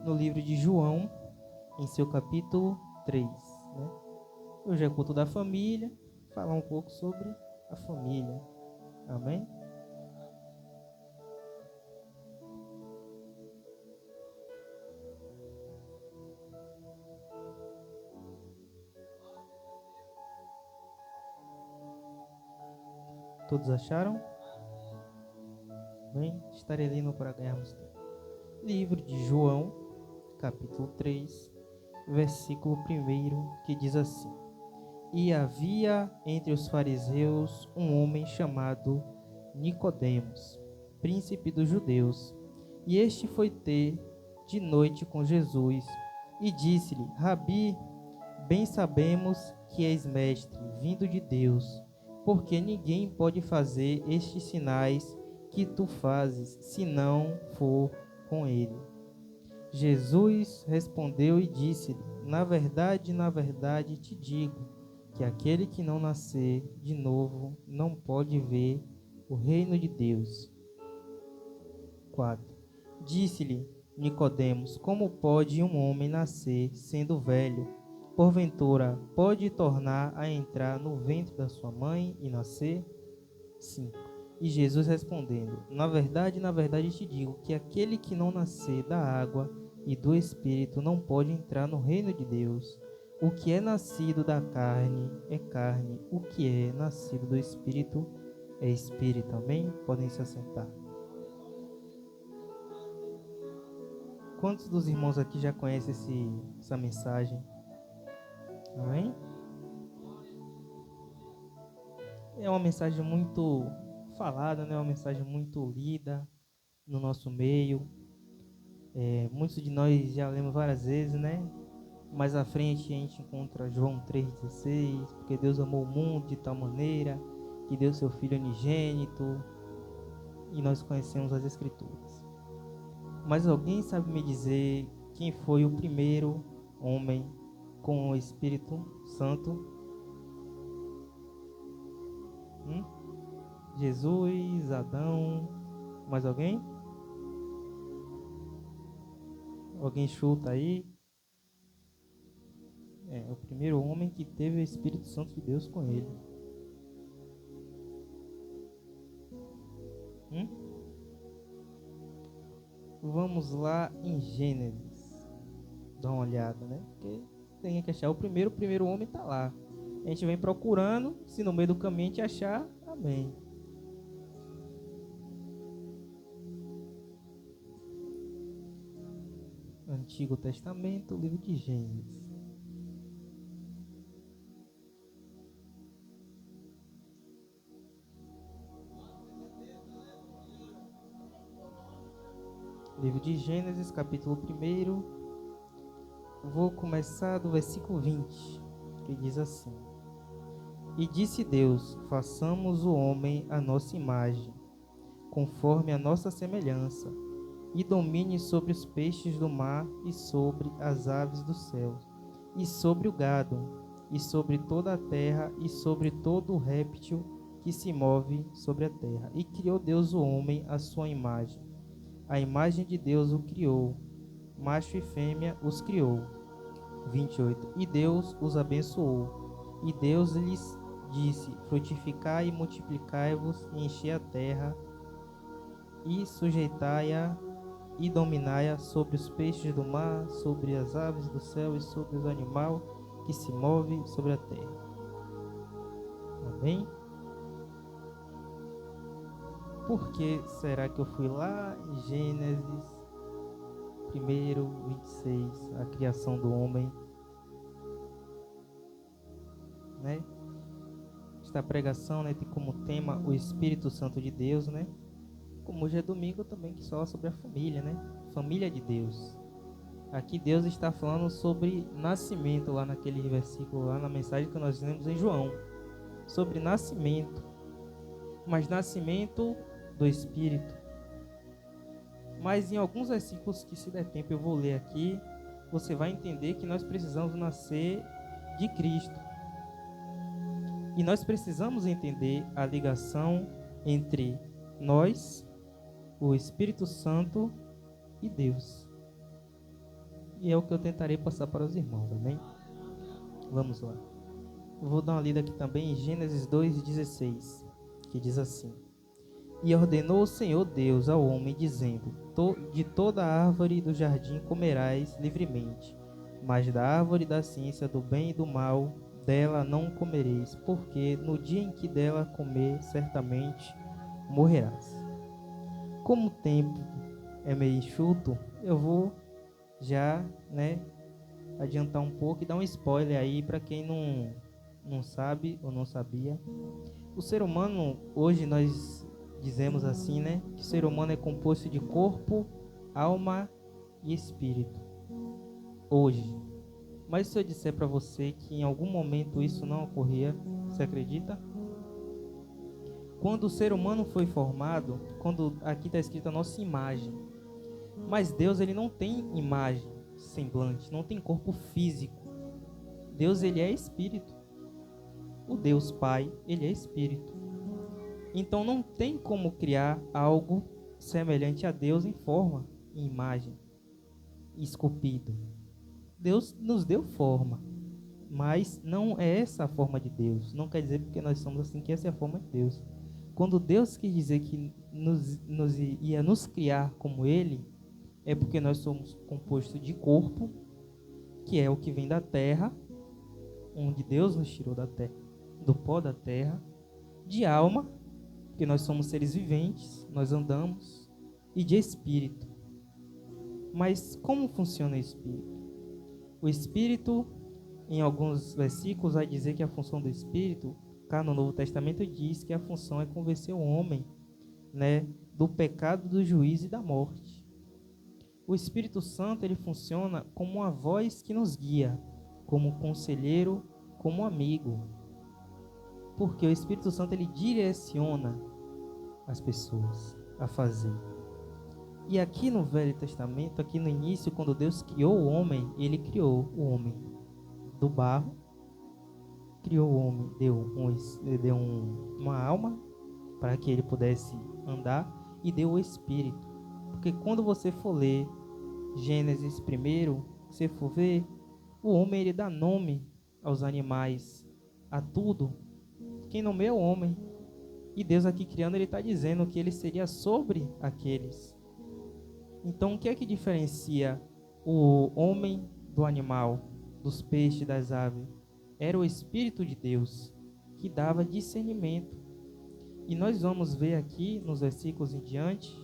no livro de João, em seu capítulo 3. Né? Hoje é culto da família, falar um pouco sobre a família. Amém? Todos acharam? Bem, estarei lendo para ganharmos tempo. Livro de João, capítulo 3, versículo 1, que diz assim: E havia entre os fariseus um homem chamado Nicodemos, príncipe dos judeus, e este foi ter de noite com Jesus, e disse-lhe: Rabi, bem sabemos que és mestre, vindo de Deus, porque ninguém pode fazer estes sinais que tu fazes, se não for com ele. Jesus respondeu e disse-lhe: na verdade te digo, que aquele que não nascer de novo não pode ver o reino de Deus. 4. Disse-lhe Nicodemos: como pode um homem nascer sendo velho? Porventura pode tornar a entrar no ventre da sua mãe e nascer? 5. E Jesus respondendo: na verdade te digo, que aquele que não nascer da água e do Espírito não pode entrar no reino de Deus. O que é nascido da carne é carne, o que é nascido do Espírito é Espírito. Amém? Podem se assentar. Quantos dos irmãos aqui já conhecem essa mensagem? Amém? É uma mensagem muito falada, né? Uma mensagem muito lida no nosso meio. Muitos de nós já lemos várias vezes, né? Mais à frente a gente encontra João 3,16, porque Deus amou o mundo de tal maneira que deu seu Filho unigênito, e nós conhecemos as Escrituras. Mas alguém sabe me dizer quem foi o primeiro homem com o Espírito Santo? Jesus, Adão, mais alguém? Alguém chuta aí? É o primeiro homem que teve o Espírito Santo de Deus com ele. Vamos lá em Gênesis. Dá uma olhada, né? Porque tem que achar o primeiro homem está lá. A gente vem procurando, se no meio do caminho a gente achar, amém. Antigo Testamento, livro de Gênesis. Livro de Gênesis, capítulo 1. Vou começar do versículo 20, que diz assim: E disse Deus: façamos o homem à nossa imagem, conforme a nossa semelhança, e domine sobre os peixes do mar, e sobre as aves do céu, e sobre o gado, e sobre toda a terra, e sobre todo o réptil que se move sobre a terra. E criou Deus o homem à sua imagem. A imagem de Deus o criou, macho e fêmea os criou. 28. E Deus os abençoou, e Deus lhes disse: frutificai e multiplicai-vos, e enchei a terra, e sujeitai-a, e dominai-a sobre os peixes do mar, sobre as aves do céu, e sobre os animais que se movem sobre a terra. Amém? Por que será que eu fui lá em Gênesis 1:26, a criação do homem, né? Esta pregação, né, tem como tema o Espírito Santo de Deus, né? Como hoje é domingo também, que fala sobre a família, né? Família de Deus. Aqui Deus está falando sobre nascimento, lá naquele versículo, lá na mensagem que nós lemos em João, sobre nascimento, mas nascimento do Espírito. Mas em alguns versículos que, se der tempo, eu vou ler aqui, você vai entender que nós precisamos nascer de Cristo. E nós precisamos entender a ligação entre nós, o Espírito Santo e Deus. e é o que eu tentarei passar para os irmãos, amém? Vamos lá. Eu vou dar uma lida aqui também em Gênesis 2,16, que diz assim: E ordenou o Senhor Deus ao homem, dizendo: De toda árvore do jardim comerás livremente, mas da árvore da ciência do bem e do mal, dela não comereis, porque no dia em que dela comer, certamente morrerás. Como o tempo é meio enxuto, eu vou já, adiantar um pouco e dar um spoiler aí para quem não sabe ou não sabia. O ser humano, hoje nós dizemos assim, que o ser humano é composto de corpo, alma e espírito. Hoje. Mas se eu disser para você que em algum momento isso não ocorria, você acredita? Quando o ser humano foi formado, quando aqui está escrito a nossa imagem, mas Deus ele não tem imagem, semblante, não tem corpo físico. Deus ele é espírito. O Deus Pai, ele é espírito. Então não tem como criar algo semelhante a Deus em forma, em imagem, esculpido. Deus nos deu forma, mas não é essa a forma de Deus. Não quer dizer porque nós somos assim que essa é a forma de Deus. Quando Deus quis dizer que ia nos criar como Ele, é porque nós somos compostos de corpo, que é o que vem da terra, onde Deus nos tirou da terra, do pó da terra, de alma, porque nós somos seres viventes, nós andamos, e de espírito. Mas como funciona o espírito? O espírito, em alguns versículos, vai dizer que a função do espírito, cá no Novo Testamento diz que a função é convencer o homem, do pecado, do juízo e da morte. O Espírito Santo, ele funciona como uma voz que nos guia, como conselheiro, como amigo. Porque o Espírito Santo, ele direciona as pessoas a fazer. E aqui no Velho Testamento, aqui no início, quando Deus criou o homem, ele criou o homem do barro, criou o homem, deu uma alma para que ele pudesse andar e deu o Espírito. Porque quando você for ler Gênesis primeiro, você for ver, o homem ele dá nome aos animais, a tudo. Quem nomeia é o homem. E Deus aqui criando, ele está dizendo que ele seria sobre aqueles. Então, o que é que diferencia o homem do animal, dos peixes, das aves? Era o Espírito de Deus que dava discernimento. E nós vamos ver aqui, nos versículos em diante,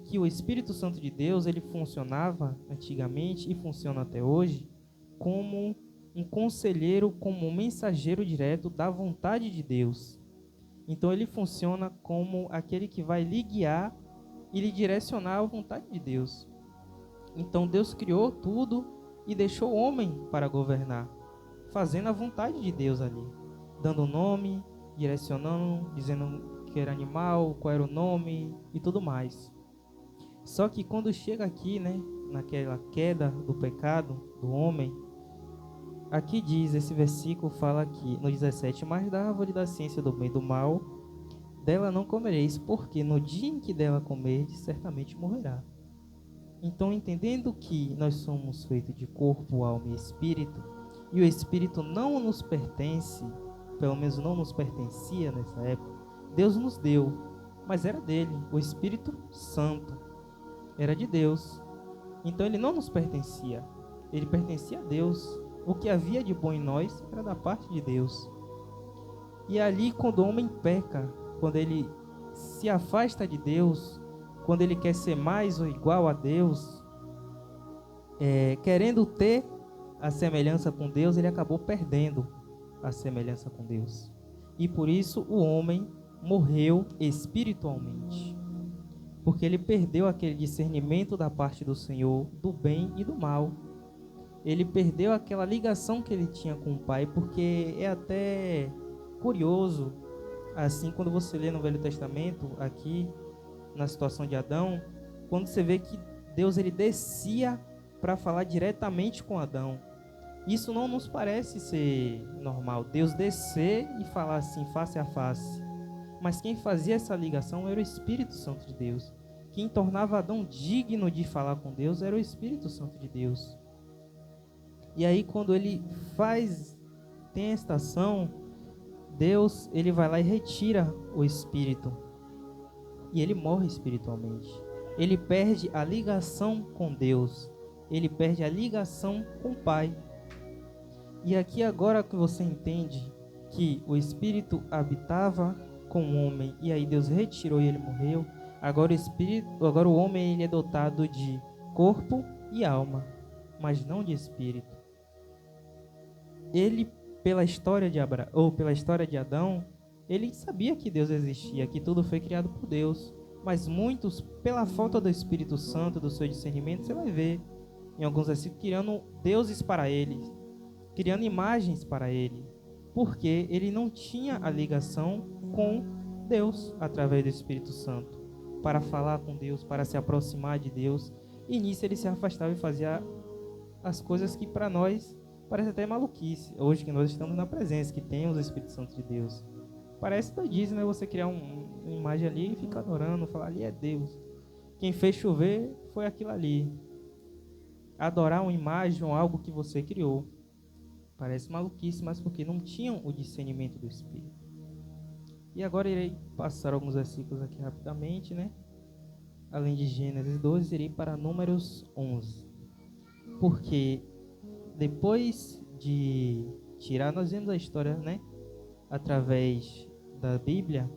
que o Espírito Santo de Deus, ele funcionava antigamente e funciona até hoje como um conselheiro, como um mensageiro direto da vontade de Deus. Então, ele funciona como aquele que vai lhe guiar e lhe direcionar à vontade de Deus. Então Deus criou tudo e deixou o homem para governar, fazendo a vontade de Deus ali, dando nome, direcionando, dizendo que era animal, qual era o nome e tudo mais. Só que quando chega aqui, naquela queda do pecado do homem, aqui diz, esse versículo fala aqui no 17: Mas da árvore da ciência do bem e do mal, dela não comereis, porque no dia em que dela comerdes, certamente morrerá. Então, entendendo que nós somos feitos de corpo, alma e espírito, e o espírito não nos pertence, pelo menos não nos pertencia nessa época, Deus nos deu, mas era dele, o Espírito Santo era de Deus. Então ele não nos pertencia, ele pertencia a Deus. O que havia de bom em nós era da parte de Deus. E ali, quando o homem peca, quando ele se afasta de Deus, quando ele quer ser mais ou igual a Deus, querendo ter a semelhança com Deus, ele acabou perdendo a semelhança com Deus. E por isso o homem morreu espiritualmente, porque ele perdeu aquele discernimento da parte do Senhor, do bem e do mal. Ele perdeu aquela ligação que ele tinha com o Pai, porque é até curioso, assim, quando você lê no Velho Testamento, aqui, na situação de Adão, quando você vê que Deus ele descia para falar diretamente com Adão. Isso não nos parece ser normal, Deus descer e falar assim, face a face. Mas quem fazia essa ligação era o Espírito Santo de Deus. Quem tornava Adão digno de falar com Deus era o Espírito Santo de Deus. E aí quando ele tem a estação, Deus, ele vai lá e retira o espírito. E ele morre espiritualmente. Ele perde a ligação com Deus. Ele perde a ligação com o Pai. E aqui agora que você entende que o espírito habitava com o homem e aí Deus retirou e ele morreu, agora o homem ele é dotado de corpo e alma, mas não de espírito. Ele, pela história de Adão, ele sabia que Deus existia, que tudo foi criado por Deus, mas muitos, pela falta do Espírito Santo, do seu discernimento, você vai ver em alguns versículos criando deuses para ele, criando imagens para ele, porque ele não tinha a ligação com Deus através do Espírito Santo, para falar com Deus, para se aproximar de Deus, e nisso ele se afastava e fazia as coisas que para nós parece até maluquice, hoje que nós estamos na presença, que temos o Espírito Santo de Deus. Parece doidice, né? Você criar uma imagem ali e ficar adorando, falar ali é Deus. Quem fez chover foi aquilo ali. Adorar uma imagem ou algo que você criou. Parece maluquice, mas porque não tinham o discernimento do Espírito. E agora irei passar alguns versículos aqui rapidamente, né? Além de Gênesis 12, irei para Números 11. Porque depois de tirar, nós vemos a história, né? Através da Bíblia,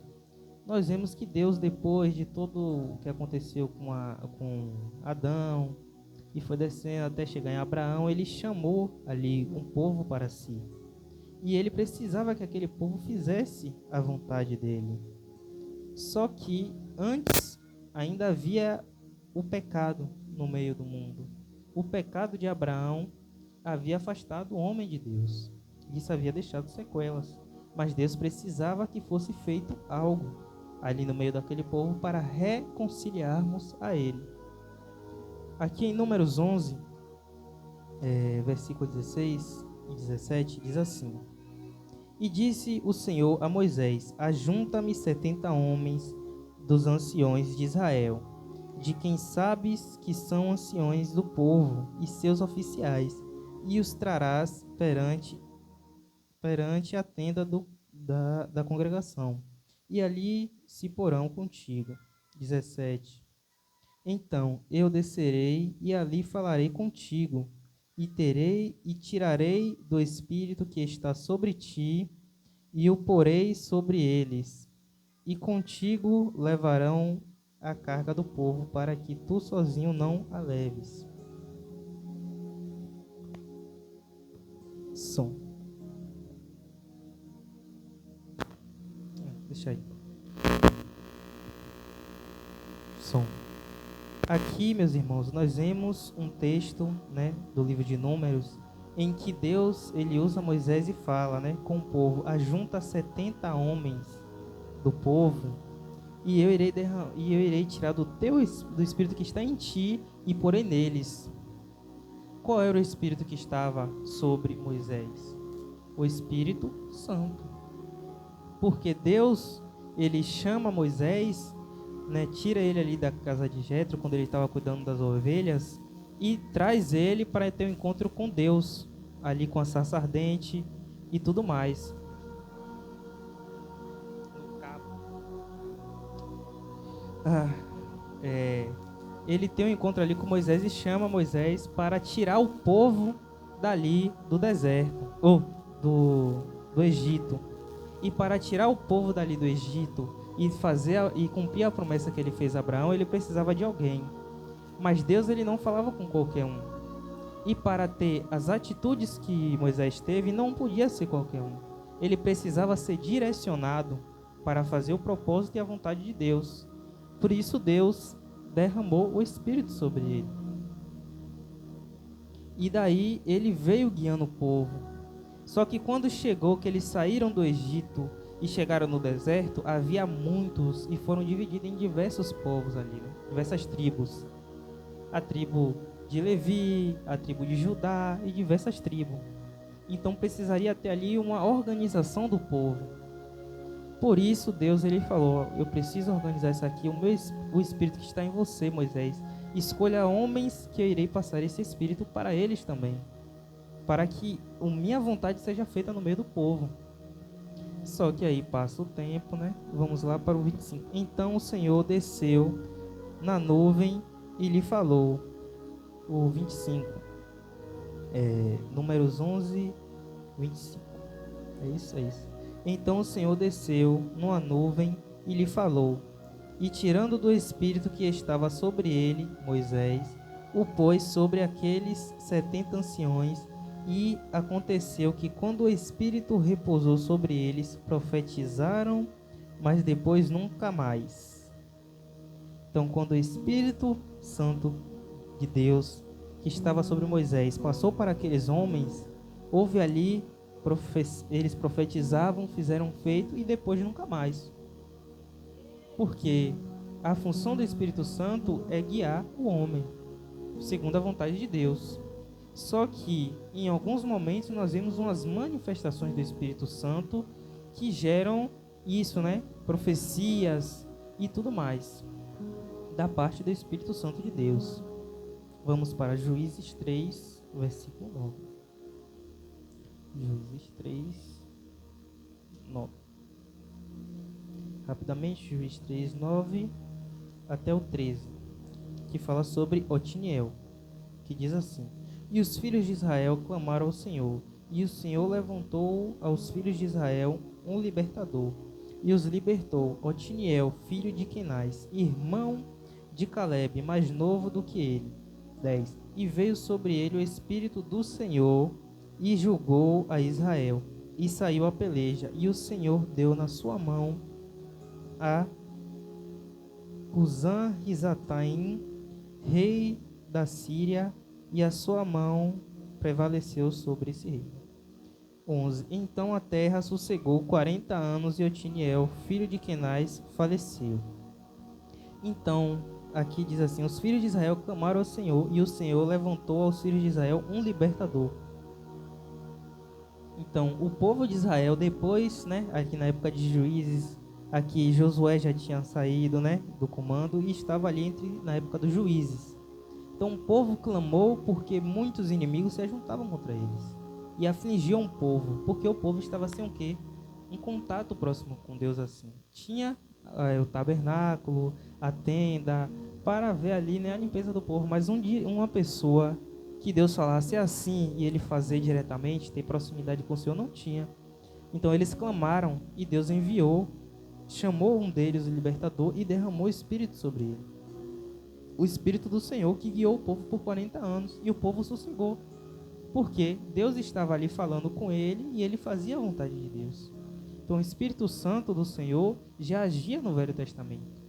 nós vemos que Deus, depois de todo o que aconteceu com Adão, e foi descendo até chegar em Abraão, ele chamou ali um povo para si. E ele precisava que aquele povo fizesse a vontade dele. Só que antes ainda havia o pecado no meio do mundo. O pecado de Abraão havia afastado o homem de Deus. Isso havia deixado sequelas. Mas Deus precisava que fosse feito algo ali no meio daquele povo para reconciliarmos a ele. Aqui em Números 11, versículo 16 e 17, diz assim: E disse o Senhor a Moisés: Ajunta-me 70 homens dos anciões de Israel, de quem sabes que são anciões do povo e seus oficiais, e os trarás perante a tenda da congregação, e ali se porão contigo. 17. Então eu descerei e ali falarei contigo, e tirarei do espírito que está sobre ti, e o porei sobre eles, e contigo levarão a carga do povo, para que tu sozinho não a leves. Som. Deixa aí. Som. Aqui, meus irmãos, nós vemos um texto, né, do livro de Números, em que Deus ele usa Moisés e fala, né, com o povo: ajunta 70 homens do povo, e eu irei tirar do espírito que está em ti e porei neles. Qual era o espírito que estava sobre Moisés? O Espírito Santo. Porque Deus ele chama Moisés, né, tira ele ali da casa de Jetro, quando ele estava cuidando das ovelhas, e traz ele para ter um encontro com Deus, ali com a sarça ardente e tudo mais. Ele tem um encontro ali com Moisés e chama Moisés para tirar o povo dali do deserto, ou do Egito. E para tirar o povo dali do Egito e cumprir a promessa que ele fez a Abraão, ele precisava de alguém. Mas Deus ele não falava com qualquer um. E para ter as atitudes que Moisés teve, não podia ser qualquer um. Ele precisava ser direcionado para fazer o propósito e a vontade de Deus. Por isso Deus derramou o Espírito sobre ele. E daí ele veio guiando o povo. Só que quando chegou, que eles saíram do Egito e chegaram no deserto, havia muitos e foram divididos em diversos povos ali, né? Diversas tribos. A tribo de Levi, a tribo de Judá e diversas tribos. Então precisaria ter ali uma organização do povo. Por isso Deus ele falou: eu preciso organizar isso aqui, o Espírito que está em você, Moisés. Escolha homens que eu irei passar esse Espírito para eles também. para que a minha vontade seja feita no meio do povo. Só que aí passa o tempo, né? Vamos lá para o 25. Então o Senhor desceu na nuvem e lhe falou. O 25. Números 11, 25. É isso. Então o Senhor desceu numa nuvem e lhe falou. E tirando do espírito que estava sobre ele, Moisés, o pôs sobre aqueles 70 anciões. E aconteceu que quando o Espírito repousou sobre eles, profetizaram, mas depois nunca mais. Então, quando o Espírito Santo de Deus, que estava sobre Moisés, passou para aqueles homens, houve ali, eles profetizavam, fizeram feito e depois nunca mais. Porque a função do Espírito Santo é guiar o homem, segundo a vontade de Deus. Só que, em alguns momentos, nós vemos umas manifestações do Espírito Santo que geram isso, né? Profecias e tudo mais, da parte do Espírito Santo de Deus. Vamos para Juízes 3, versículo 9. Juízes 3, 9. Rapidamente, Juízes 3, 9 até o 13, que fala sobre Otiniel, que diz assim: E os filhos de Israel clamaram ao Senhor, e o Senhor levantou aos filhos de Israel um libertador, e os libertou, Otiniel, filho de Quenaz, irmão de Calebe, mais novo do que ele. 10. E veio sobre ele o Espírito do Senhor, e julgou a Israel, e saiu a peleja, e o Senhor deu na sua mão a Cusã-Risataim, rei da Síria, e a sua mão prevaleceu sobre esse rei. 11. Então a terra sossegou 40 anos e Otiniel, filho de Quenaz, faleceu. Então, aqui diz assim: os filhos de Israel clamaram ao Senhor, e o Senhor levantou aos filhos de Israel um libertador. Então, o povo de Israel, depois, né, aqui na época de Juízes, aqui Josué já tinha saído, né, do comando e estava ali na época dos Juízes. Então o povo clamou porque muitos inimigos se juntavam contra eles e afligiam o povo, porque o povo estava sem o quê? Um contato próximo com Deus assim. Tinha o tabernáculo, a tenda, para ver ali, né, a limpeza do povo, mas uma pessoa que Deus falasse assim e ele fazer diretamente, ter proximidade com o Senhor, não tinha. Então eles clamaram e Deus enviou, chamou um deles, o libertador, e derramou o Espírito sobre ele. O Espírito do Senhor que guiou o povo por 40 anos. E o povo sossegou. Porque Deus estava ali falando com ele e ele fazia a vontade de Deus. Então o Espírito Santo do Senhor já agia no Velho Testamento.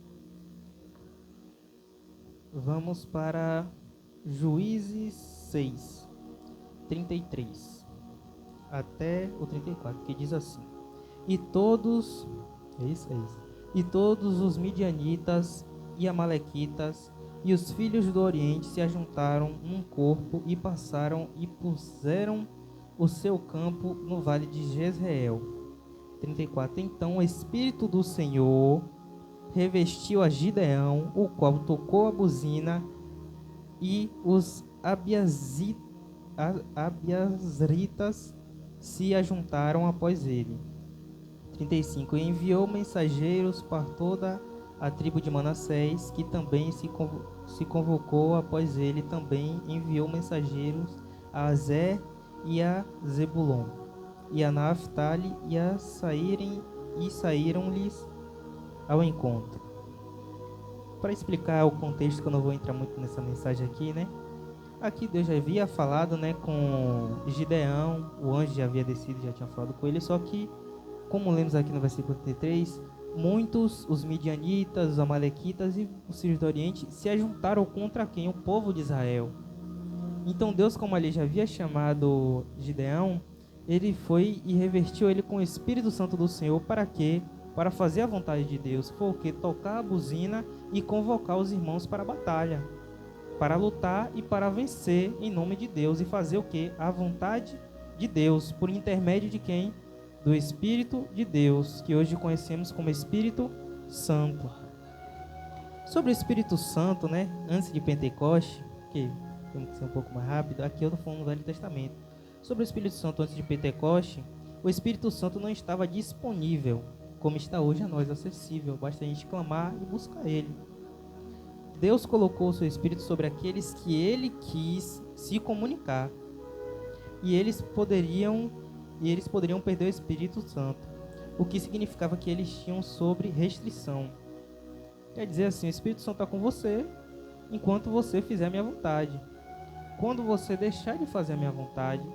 Vamos para Juízes 6, 33 até o 34, que diz assim: E todos os midianitas e amalequitas e os filhos do Oriente se ajuntaram num corpo e passaram e puseram o seu campo no vale de Jezreel. 34. Então o Espírito do Senhor revestiu a Gideão, o qual tocou a buzina, e os abiasritas se ajuntaram após ele. 35. E enviou mensageiros para toda a tribo de Manassés, que também se convocou após ele, também enviou mensageiros a Azer e a Zebulon, e a Naphtali, e saíram-lhes ao encontro. Para explicar o contexto, que eu não vou entrar muito nessa mensagem aqui, né? Aqui Deus já havia falado, né, com Gideão, o anjo já havia descido, já tinha falado com ele, só que, como lemos aqui no versículo 33, muitos, os midianitas, os amalequitas e os filhos do Oriente se ajuntaram contra quem? O povo de Israel. Então Deus, como ele já havia chamado Gideão, ele foi e revestiu ele com o Espírito Santo do Senhor. Para quê? Para fazer a vontade de Deus. Foi o quê? Tocar a buzina e convocar os irmãos para a batalha, para lutar e para vencer em nome de Deus, e fazer o quê? A vontade de Deus, por intermédio de quem? Do Espírito de Deus, que hoje conhecemos como Espírito Santo. Sobre o Espírito Santo, né, antes de Pentecoste, que temos que ser um pouco mais rápido, aqui eu estou falando do Velho Testamento. Sobre o Espírito Santo antes de Pentecoste, o Espírito Santo não estava disponível, como está hoje a nós, acessível. Basta a gente clamar e buscar Ele. Deus colocou o seu Espírito sobre aqueles que Ele quis se comunicar. E eles poderiam perder o Espírito Santo, o que significava que eles tinham sobre restrição. Quer dizer assim, o Espírito Santo está com você enquanto você fizer a minha vontade. Quando você deixar de fazer a minha vontade,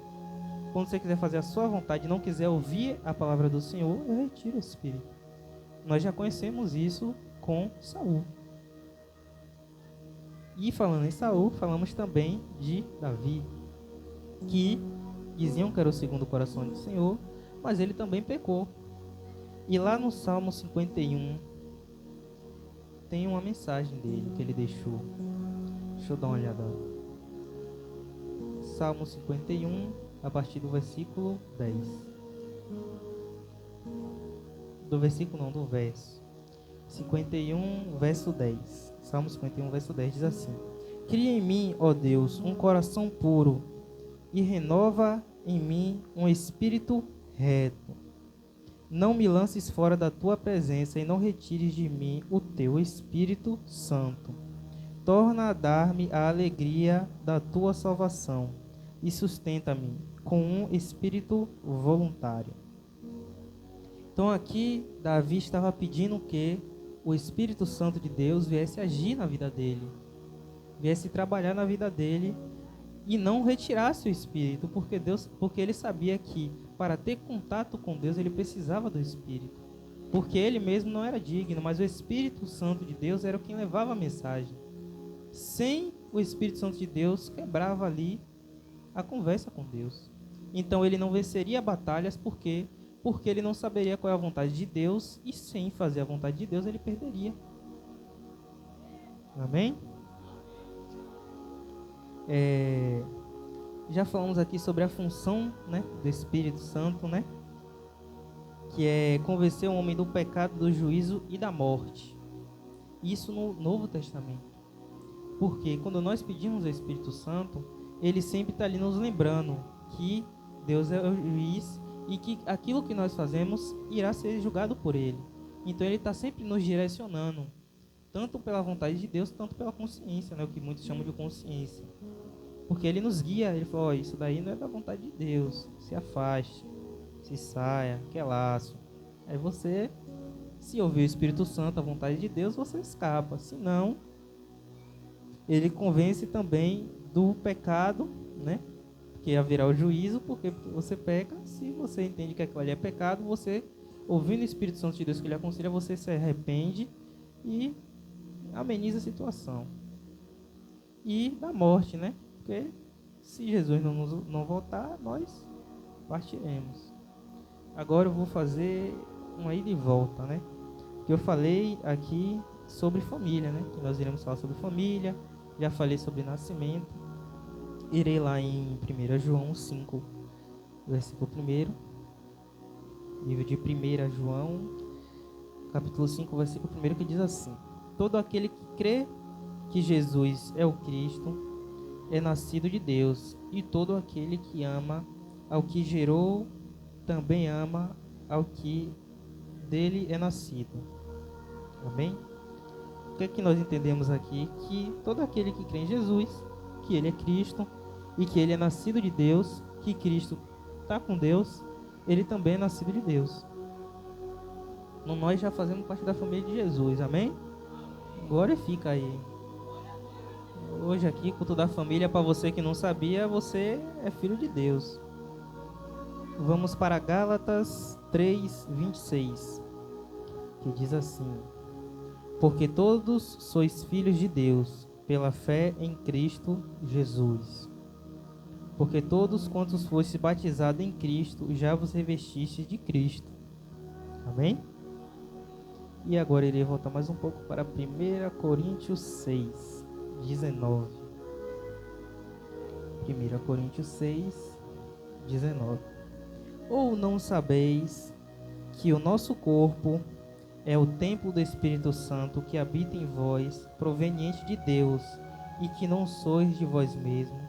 quando você quiser fazer a sua vontade e não quiser ouvir a palavra do Senhor, eu retiro o Espírito. Nós já conhecemos isso com Saul. E falando em Saul, falamos também de Davi, que diziam que era o segundo coração do Senhor, mas ele também pecou. E lá no Salmo 51, tem uma mensagem dele que ele deixou. Deixa eu dar uma olhada. Salmo 51, a partir do versículo 10. Do verso 51, verso 10. Salmo 51, verso 10 diz assim: Cria em mim, ó Deus, um coração puro e renova em mim um espírito reto. Não me lances fora da tua presença e não retires de mim o teu Espírito Santo. Torna a dar-me a alegria da tua salvação e sustenta-me com um espírito voluntário. Então aqui Davi estava pedindo que o Espírito Santo de Deus viesse agir na vida dele, viesse trabalhar na vida dele e não retirasse o Espírito, porque ele sabia que para ter contato com Deus ele precisava do Espírito, porque ele mesmo não era digno, mas o Espírito Santo de Deus era quem levava a mensagem. Sem o Espírito Santo de Deus, quebrava ali a conversa com Deus. Então ele não venceria batalhas, porque ele não saberia qual é a vontade de Deus, e sem fazer a vontade de Deus ele perderia. Amém? Já falamos aqui sobre a função, né, do Espírito Santo, né, que é convencer o homem do pecado, do juízo e da morte. Isso no Novo Testamento. Porque quando nós pedimos o Espírito Santo, ele sempre está ali nos lembrando que Deus é o juiz e que aquilo que nós fazemos irá ser julgado por ele. Então ele está sempre nos direcionando, tanto pela vontade de Deus, tanto pela consciência, né, o que muitos chamam de consciência. Porque ele nos guia, ele falou, isso daí não é da vontade de Deus, se afaste, se saia, que é laço. Aí você, se ouvir o Espírito Santo, a vontade de Deus, você escapa. Se não, ele convence também do pecado, né? Que haverá o juízo, porque você peca. Se você entende que aquilo ali é pecado, você, ouvindo o Espírito Santo de Deus que lhe aconselha, você se arrepende e ameniza a situação. E da morte, né? Porque se Jesus não voltar, nós partiremos. Agora eu vou fazer uma ida e volta, né? Que eu falei aqui sobre família, né? Que nós iremos falar sobre família. Já falei sobre nascimento. Irei lá em 1 João 5, versículo 1. Livro de 1 João, capítulo 5, versículo 1, que diz assim: Todo aquele que crê que Jesus é o Cristo é nascido de Deus, e todo aquele que ama ao que gerou também ama ao que dele é nascido. Amém? O que é que nós entendemos aqui? Que todo aquele que crê em Jesus, que ele é Cristo e que ele é nascido de Deus, que Cristo está com Deus, ele também é nascido de Deus. Então, nós já fazemos parte da família de Jesus, amém? Glorifica aí. Hoje aqui, culto da família, para você que não sabia, você é filho de Deus. Vamos para Gálatas 3:26, que diz assim: Porque todos sois filhos de Deus, pela fé em Cristo Jesus. Porque todos quantos fostes batizados em Cristo, já vos revestistes de Cristo. Amém? E agora irei voltar mais um pouco para 1 Coríntios 6, 19. 1 Coríntios 6, 19. Ou não sabeis que o nosso corpo é o templo do Espírito Santo que habita em vós, proveniente de Deus, e que não sois de vós mesmos,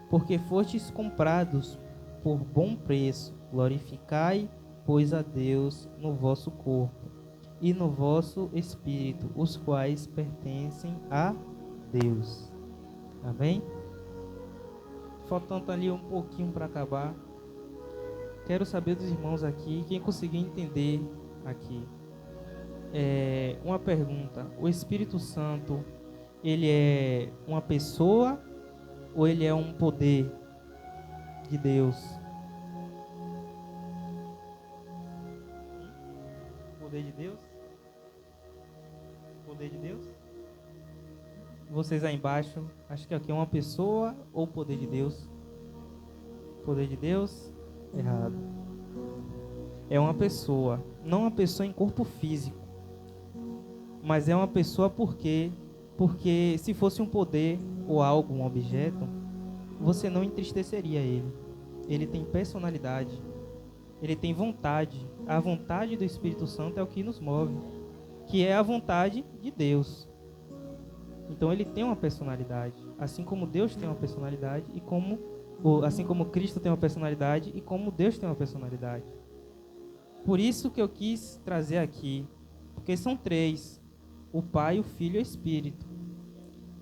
porque fostes comprados por bom preço. Glorificai, pois, a Deus no vosso corpo e no vosso espírito, os quais pertencem a Deus. Amém? Faltando ali um pouquinho para acabar. Quero saber dos irmãos aqui, quem conseguiu entender aqui. Uma pergunta: o Espírito Santo, ele é uma pessoa ou ele é um poder de Deus? Poder de Deus? Poder de Deus? Vocês aí embaixo, acho que aqui é uma pessoa ou poder de Deus? Poder de Deus? Errado. É uma pessoa, não uma pessoa em corpo físico, mas é uma pessoa porque se fosse um poder ou algo, um objeto, você não entristeceria ele. Ele tem personalidade, ele tem vontade. A vontade do Espírito Santo é o que nos move, que é a vontade de Deus. Então ele tem uma personalidade, assim como Deus tem uma personalidade assim como Cristo tem uma personalidade e como Deus tem uma personalidade. Por isso que eu quis trazer aqui, porque são três: o Pai, o Filho e o Espírito.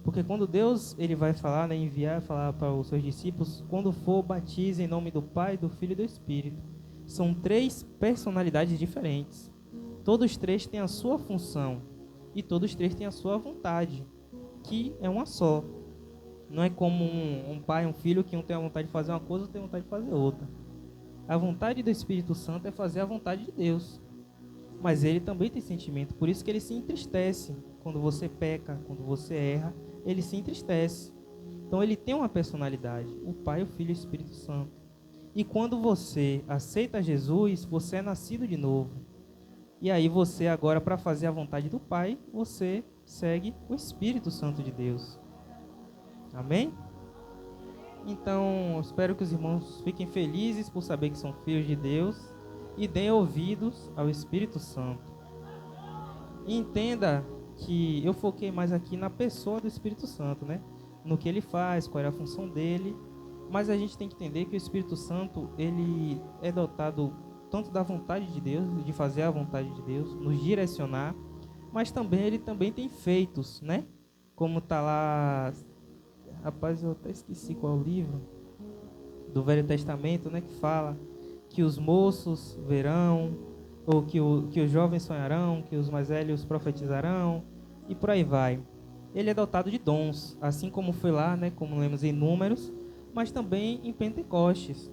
Porque quando Deus ele vai falar, né, falar para os seus discípulos, quando for, batize em nome do Pai, do Filho e do Espírito. São três personalidades diferentes. Todos três têm a sua função e todos três têm a sua vontade, que é uma só. Não é como um pai e um filho que um tem a vontade de fazer uma coisa e outro tem a vontade de fazer outra. A vontade do Espírito Santo é fazer a vontade de Deus. Mas ele também tem sentimento, por isso que ele se entristece. Quando você peca, quando você erra, ele se entristece. Então ele tem uma personalidade, o Pai, o Filho e o Espírito Santo. E quando você aceita Jesus, você é nascido de novo. E aí você agora, para fazer a vontade do Pai, você segue o Espírito Santo de Deus. Amém? Então, espero que os irmãos fiquem felizes por saber que são filhos de Deus e deem ouvidos ao Espírito Santo. E entenda que eu foquei mais aqui na pessoa do Espírito Santo, né? No que ele faz, qual é a função dele. Mas a gente tem que entender que o Espírito Santo, ele é dotado tanto da vontade de Deus, de fazer a vontade de Deus, nos direcionar, mas também ele também tem feitos, né? Como está lá, rapaz, eu até esqueci qual é o livro do Velho Testamento, né? Que fala que os moços verão, ou que os jovens sonharão, que os mais velhos profetizarão, e por aí vai. Ele é dotado de dons, assim como foi lá, né? Como lemos em Números, mas também em Pentecostes.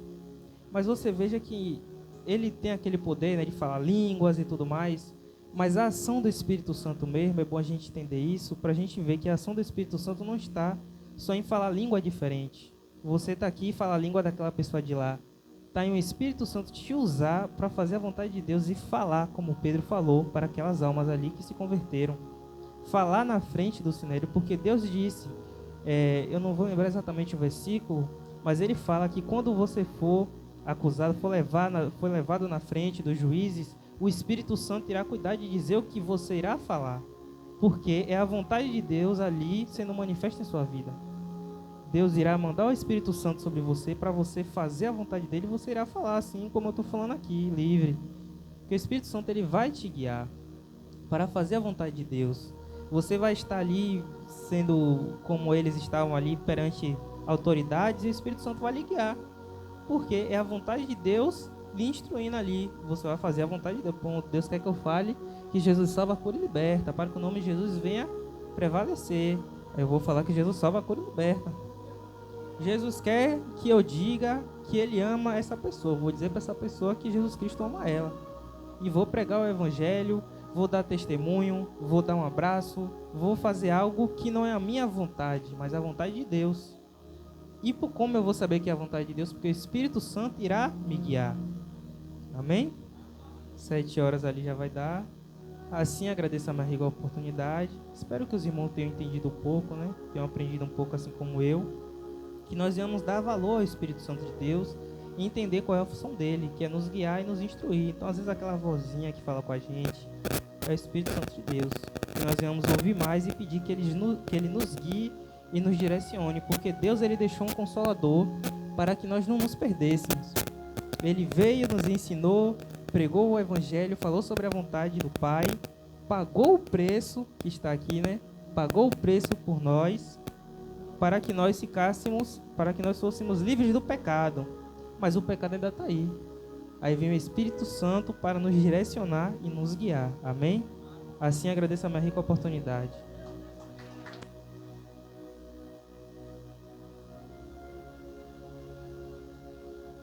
Mas você veja que ele tem aquele poder, né, de falar línguas e tudo mais, mas a ação do Espírito Santo mesmo, é bom a gente entender isso, para a gente ver que a ação do Espírito Santo não está só em falar língua diferente. Você está aqui e fala a língua daquela pessoa de lá. Está em um Espírito Santo te usar para fazer a vontade de Deus e falar, como Pedro falou, para aquelas almas ali que se converteram. Falar na frente do Sinédrio, porque Deus disse, eu não vou lembrar exatamente o versículo, mas ele fala que quando você for acusado, for levado na frente dos juízes, o Espírito Santo irá cuidar de dizer o que você irá falar, porque é a vontade de Deus ali sendo manifesta em sua vida. Deus irá mandar o Espírito Santo sobre você para você fazer a vontade dele, e você irá falar assim como eu estou falando aqui, livre. Porque o Espírito Santo ele vai te guiar para fazer a vontade de Deus. Você vai estar ali sendo como eles estavam ali perante autoridades, e o Espírito Santo vai lhe guiar, porque é a vontade de Deus lhe instruindo ali. Você vai fazer a vontade de Deus. Ponto. Deus quer que eu fale que Jesus salva, cura e liberta, para que o nome de Jesus venha prevalecer. Eu vou falar que Jesus salva, cura e liberta. Jesus quer que eu diga que ele ama essa pessoa. Vou dizer para essa pessoa que Jesus Cristo ama ela. E vou pregar o evangelho, vou dar testemunho, vou dar um abraço, vou fazer algo que não é a minha vontade, mas a vontade de Deus. E por como eu vou saber que é a vontade de Deus? Porque o Espírito Santo irá me guiar. Amém? 7 horas ali já vai dar. Assim agradeço a minha rica oportunidade. Espero que os irmãos tenham entendido um pouco, né? Tenham aprendido um pouco assim como eu. Que nós íamos dar valor ao Espírito Santo de Deus e entender qual é a função dele, que é nos guiar e nos instruir. Então, às vezes, aquela vozinha que fala com a gente é o Espírito Santo de Deus. E nós íamos ouvir mais e pedir que ele nos guie e nos direcione, porque Deus ele deixou um consolador para que nós não nos perdêssemos. Ele veio, nos ensinou, pregou o Evangelho, falou sobre a vontade do Pai, pagou o preço, que está aqui, né? Pagou o preço por nós, para que nós fôssemos livres do pecado. Mas o pecado ainda está aí. Aí vem o Espírito Santo para nos direcionar e nos guiar. Amém? Assim agradeço a minha rica oportunidade.